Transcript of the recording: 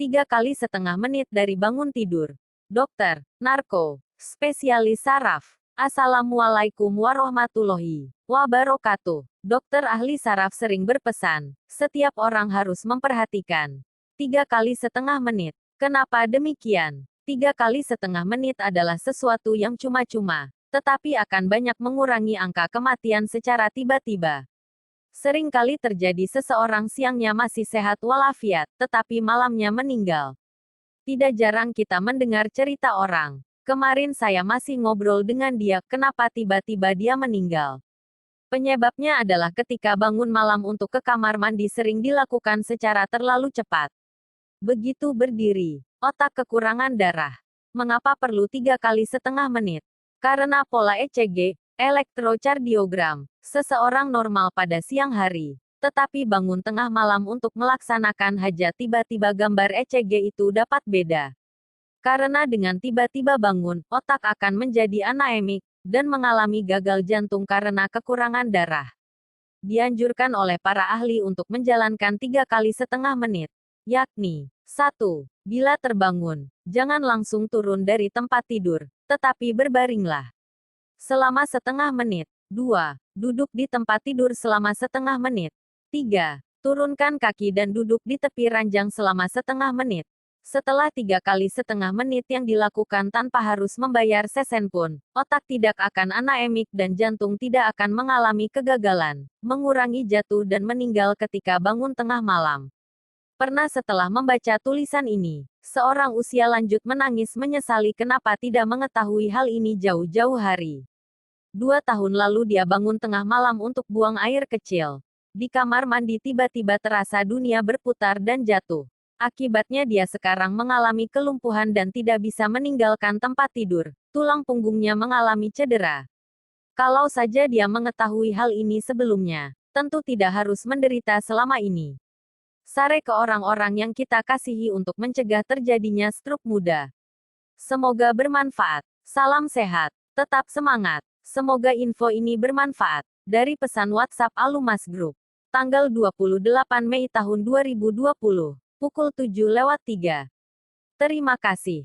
3,5 menit dari bangun tidur. Dokter, narko, spesialis saraf. Assalamualaikum warahmatullahi wabarakatuh. Dokter ahli saraf sering berpesan, setiap orang harus memperhatikan 3,5 menit. Kenapa demikian? 3,5 menit adalah sesuatu yang cuma-cuma, tetapi akan banyak mengurangi angka kematian secara tiba-tiba. Seringkali terjadi seseorang siangnya masih sehat walafiat, tetapi malamnya meninggal. Tidak jarang kita mendengar cerita orang. Kemarin saya masih ngobrol dengan dia, kenapa tiba-tiba dia meninggal. Penyebabnya adalah ketika bangun malam untuk ke kamar mandi sering dilakukan secara terlalu cepat. Begitu berdiri, otak kekurangan darah. Mengapa perlu 3,5 menit? Karena pola ECG, elektrokardiogram, seseorang normal pada siang hari, tetapi bangun tengah malam untuk melaksanakan hajat tiba-tiba gambar ECG itu dapat beda. Karena dengan tiba-tiba bangun, otak akan menjadi anaemik, dan mengalami gagal jantung karena kekurangan darah. Dianjurkan oleh para ahli untuk menjalankan 3,5 menit, yakni 1. Bila terbangun, jangan langsung turun dari tempat tidur, tetapi berbaringlah selama setengah menit. 2. Duduk di tempat tidur selama setengah menit. 3. Turunkan kaki dan duduk di tepi ranjang selama setengah menit. Setelah 3,5 menit yang dilakukan tanpa harus membayar sesen pun, otak tidak akan anaemik dan jantung tidak akan mengalami kegagalan, mengurangi jatuh dan meninggal ketika bangun tengah malam. Pernah setelah membaca tulisan ini, seorang usia lanjut menangis menyesali kenapa tidak mengetahui hal ini jauh-jauh hari. 2 tahun lalu dia bangun tengah malam untuk buang air kecil. Di kamar mandi tiba-tiba terasa dunia berputar dan jatuh. Akibatnya dia sekarang mengalami kelumpuhan dan tidak bisa meninggalkan tempat tidur. Tulang punggungnya mengalami cedera. Kalau saja dia mengetahui hal ini sebelumnya, tentu tidak harus menderita selama ini. Sare ke orang-orang yang kita kasihi untuk mencegah terjadinya stroke muda. Semoga bermanfaat. Salam sehat. Tetap semangat. Semoga info ini bermanfaat. Dari pesan WhatsApp Alumas Group. Tanggal 28 Mei tahun 2020. Pukul 7:03. Terima kasih.